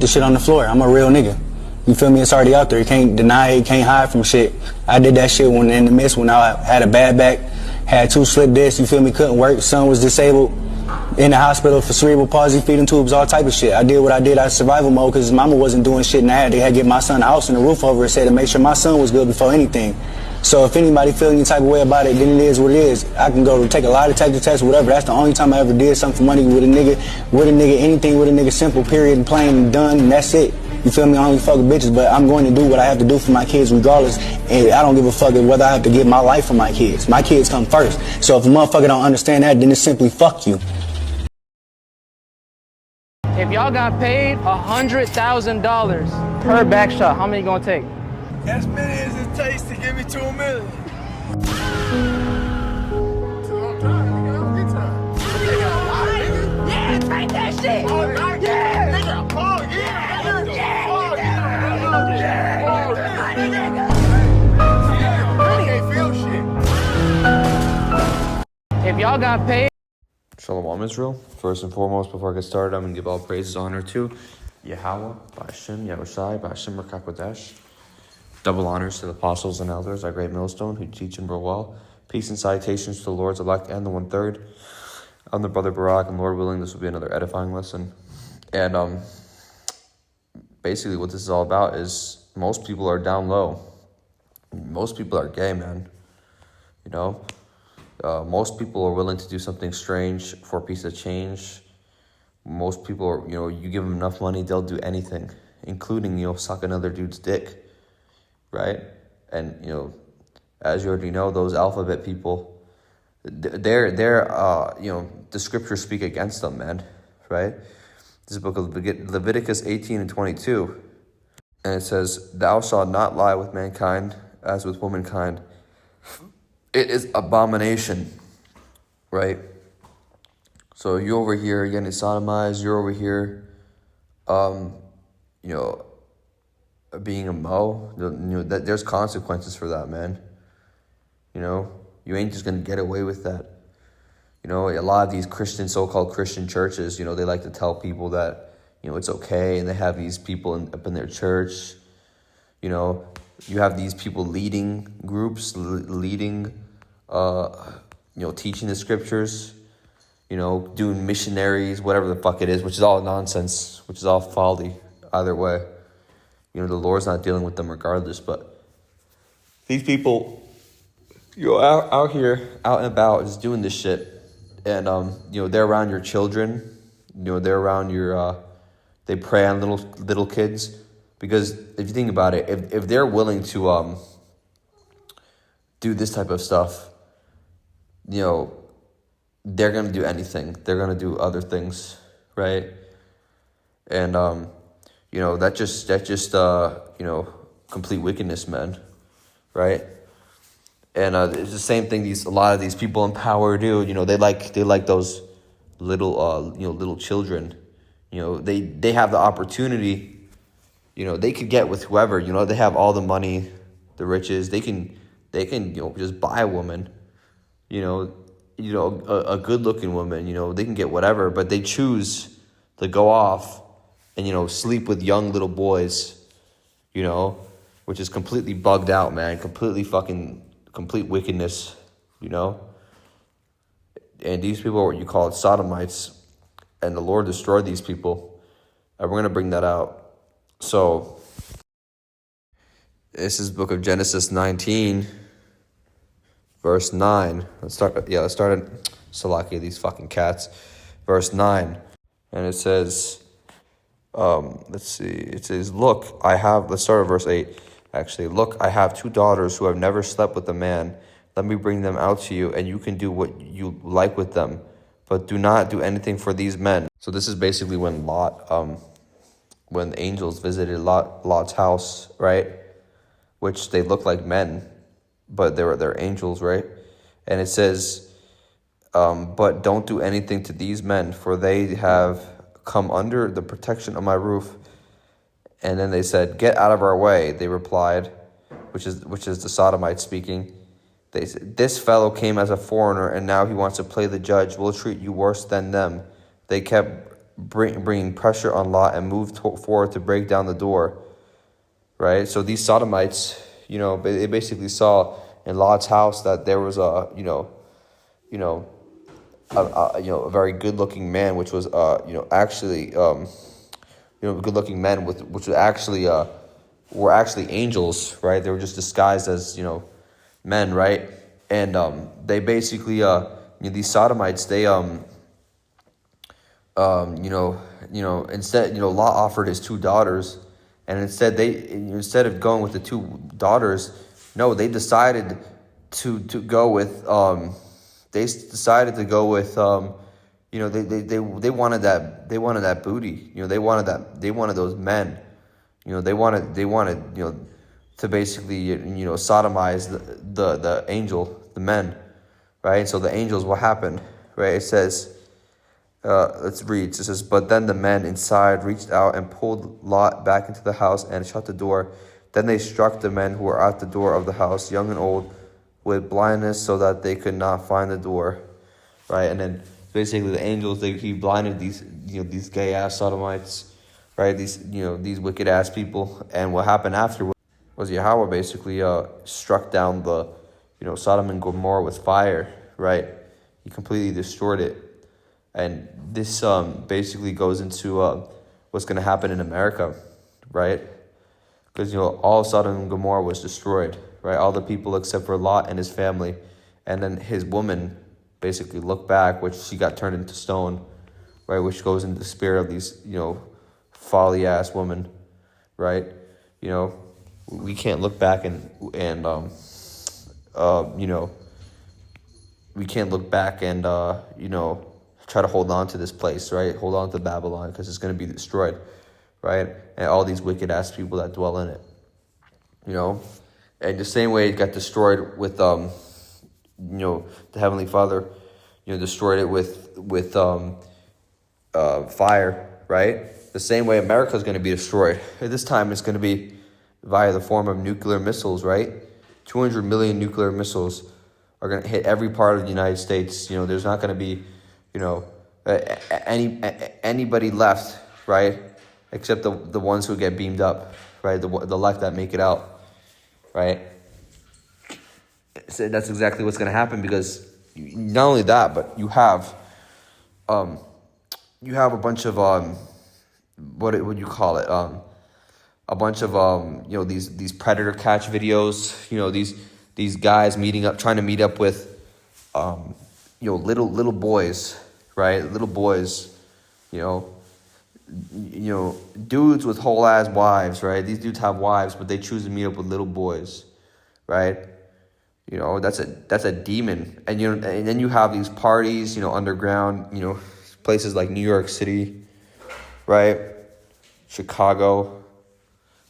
the shit on the floor. I'm a real nigga. You feel me? It's already out there. You can't deny it, you can't hide from shit. I did that shit when in the midst, when I had a bad back, had 2 slip discs, you feel me, couldn't work, son was disabled, in the hospital for cerebral palsy, feeding tubes, all type of shit. I did what I did out of survival mode because his mama wasn't doing shit, and I had to get my son a house and a roof over his head to make sure my son was good before anything. So if anybody feel any type of way about it, then it is what it is. I can go take a lie detector test, whatever. That's the only time I ever did something for money with a nigga, anything with a nigga, simple, period, and plain, and done, and that's it. You feel me? I only fuck with bitches, but I'm going to do what I have to do for my kids regardless, and I don't give a fuck whether I have to give my life for my kids. My kids come first. So if a motherfucker don't understand that, then it's simply fuck you. If y'all got paid $100,000 per back shot, how many you gonna take? As many as it takes to give me $2 million. Yeah, take that shit! Yeah! Nigga, oh yeah! If y'all got paid. Shalom Israel. First and foremost, before I get started, I'm going to give all praises, honor to Yahweh, Ba'ashem, Yahushai, Ba'ashem, Rakakodesh. Double honors to the apostles and elders, our great millstone, who teach and grow well. Peace and salutations to the Lord's elect and the 1/3. I'm the brother Barak, and Lord willing, this will be another edifying lesson. And basically what this is all about is most people are down low. Most people are gay, man. You know? Most people are willing to do something strange for a piece of change. Most people are, you give them enough money, they'll do anything, including, suck another dude's dick, right? And, as you already know, those alphabet people, they're the scriptures speak against them, man, right? This is the book of Leviticus 18 and 22, and it says, "Thou shalt not lie with mankind as with womankind. It is abomination," right? So you're over here getting sodomized, you're over here, being a mo. That there's consequences for that, man. You ain't just gonna get away with that. A lot of these so-called Christian churches, they like to tell people that, it's okay, and they have these people up in their church. You have these people leading groups, teaching the scriptures, doing missionaries, whatever the fuck it is, which is all nonsense, which is all folly, either way. The Lord's not dealing with them regardless, but these people, out here, out and about, just doing this shit, and, they're around your children, they're around your, they prey on little kids, because if you think about it, if they're willing to, do this type of stuff, they're going to do anything. They're going to do other things, right? And, that just complete wickedness, man, right? And it's the same thing a lot of these people in power do. They like those little children. They have the opportunity, they could get with whoever, they have all the money, the riches, they can just buy a woman, a good-looking woman, they can get whatever, but they choose to go off and, sleep with young little boys, which is completely bugged out, man, complete wickedness, and these people are what you call sodomites, and the Lord destroyed these people, and we're going to bring that out. So, this is the book of Genesis 19, verse 9. Let's start at Salakia, these fucking cats. Verse 9. And it says, it says, let's start at verse 8. Actually, "Look, I have 2 daughters who have never slept with a man. Let me bring them out to you, and you can do what you like with them. But do not do anything for these men." So this is basically when when the angels visited Lot's house, right? Which they look like men, but they're angels, right? And it says, "But don't do anything to these men, for they have come under the protection of my roof." And then they said, "Get out of our way," they replied, which is the Sodomites speaking. They said, "This fellow came as a foreigner, and now he wants to play the judge. We'll treat you worse than them." They kept bringing pressure on Lot and moved forward to break down the door, right? So these Sodomites, they basically saw in Lot's house that there was a very good-looking man, which was actually good-looking men which was actually were actually angels, right? They were just disguised as men, right? And they basically these Sodomites, they instead Lot offered his 2 daughters, and instead of going with the 2 daughters, no, they decided to go with they wanted that booty, they wanted those men, they wanted to basically sodomize the angel, the men, right? So the angels, what happened, right? It says, let's read. It says, but then the men inside reached out and pulled Lot back into the house and shut the door. Then they struck the men who were at the door of the house, young and old, with blindness, so that they could not find the door, right? And then basically the angels, he blinded these gay ass Sodomites, right? These wicked ass people. And what happened after was Yahweh basically struck down the Sodom and Gomorrah with fire, right? He completely destroyed it. And this basically goes into what's going to happen in America, right? Because all of Sodom and Gomorrah was destroyed, right? All the people except for Lot and his family, and then his woman basically looked back, which she got turned into stone, right? Which goes into the spirit of these folly ass women, right? We can't look back and we can't look back and try to hold on to this place, right? Hold on to Babylon, because it's going to be destroyed, right? And all these wicked ass people that dwell in it, and the same way it got destroyed with the Heavenly Father, destroyed it with fire, right? The same way America is going to be destroyed. At this time, it's going to be via the form of nuclear missiles, right? 200 million nuclear missiles are going to hit every part of the United States. There's not going to be anybody left, right? Except the ones who get beamed up, right? The left that make it out, right? So that's exactly what's going to happen, because not only that, but you have a bunch of what would you call it? A bunch of these predator catch videos. These guys trying to meet up with little boys, right? Little boys, dudes with whole ass wives, right? These dudes have wives, but they choose to meet up with little boys, right? That's a demon. And and then you have these parties, underground, places like New York City, right? Chicago,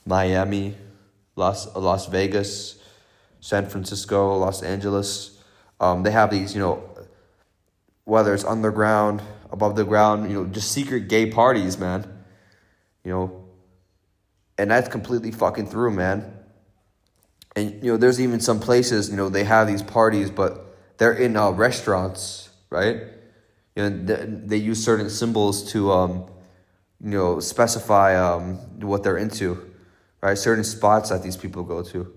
Miami, Las Vegas, San Francisco, Los Angeles. They have these, whether it's underground, above the ground, just secret gay parties, man. And that's completely fucking through, man. And, there's even some places, they have these parties, but they're in restaurants, right? They use certain symbols to, specify what they're into, right? Certain spots that these people go to,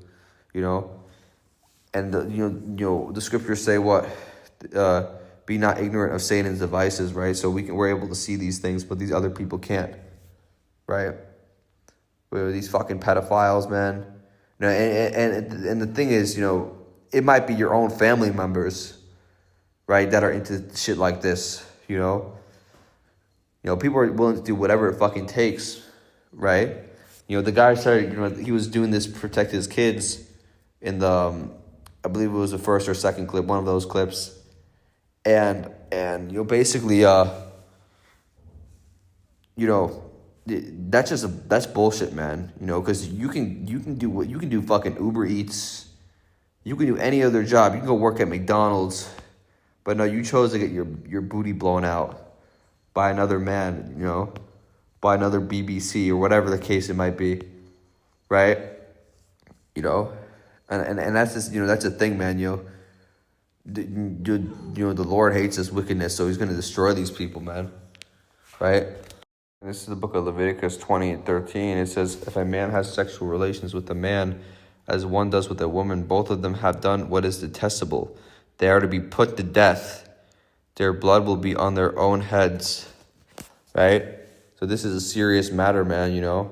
And, the scriptures say what? Be not ignorant of Satan's devices, right? So we're able to see these things, but these other people can't, right? We're these fucking pedophiles, man. And the thing is, it might be your own family members, right, that are into shit like this, people are willing to do whatever it fucking takes, right? The guy started, he was doing this to protect his kids in the, I believe it was the first or second clip, one of those clips. And basically, that's bullshit, man. Because you can do fucking Uber Eats, you can do any other job. You can go work at McDonald's, but no, you chose to get your booty blown out by another man, by another BBC or whatever the case it might be, right? And that's just that's a thing, man. The Lord hates this wickedness, so He's gonna destroy these people, man. right? And this is the book of Leviticus 20:13. It says, if a man has sexual relations with a man as one does with a woman, both of them have done what is detestable. They are to be put to death. Their blood will be on their own heads, right? So this is a serious matter, man, you know.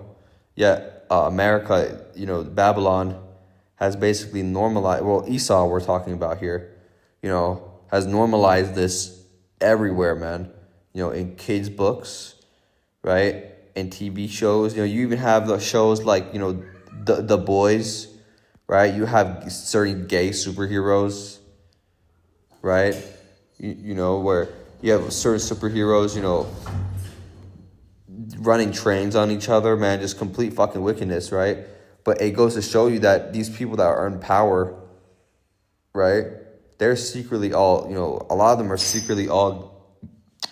Yet America, you know, Babylon has basically normalized, well, Esau we're talking about here, you know, has normalized this everywhere, man. You know, in kids' books, right? In TV shows, you know, you even have the shows like, you know, the Boys, right? You have certain gay superheroes, right? You know, where you have certain superheroes, you know, running trains on each other, man, just complete fucking wickedness, right? But it goes to show you that these people that are in power, right, they're secretly all, you know, a lot of them are secretly all,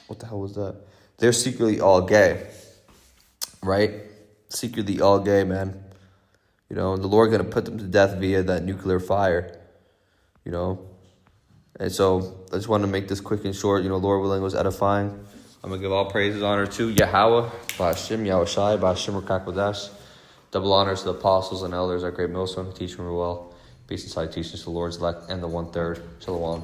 what the hell was that? They're secretly all gay, right? Secretly all gay, man. You know, and the Lord going to put them to death via that nuclear fire, you know. And so I just wanted to make this quick and short. You know, Lord willing, was edifying. I'm going to give all praises, honor to Yahweh, Ba'ashim, Yahushai, Ba'ashim, Rakakwadash. Double honors to the apostles and elders, our great millstone, who teach me well. Peace and salutations to the Lord's elect and the 1/3. Shalom.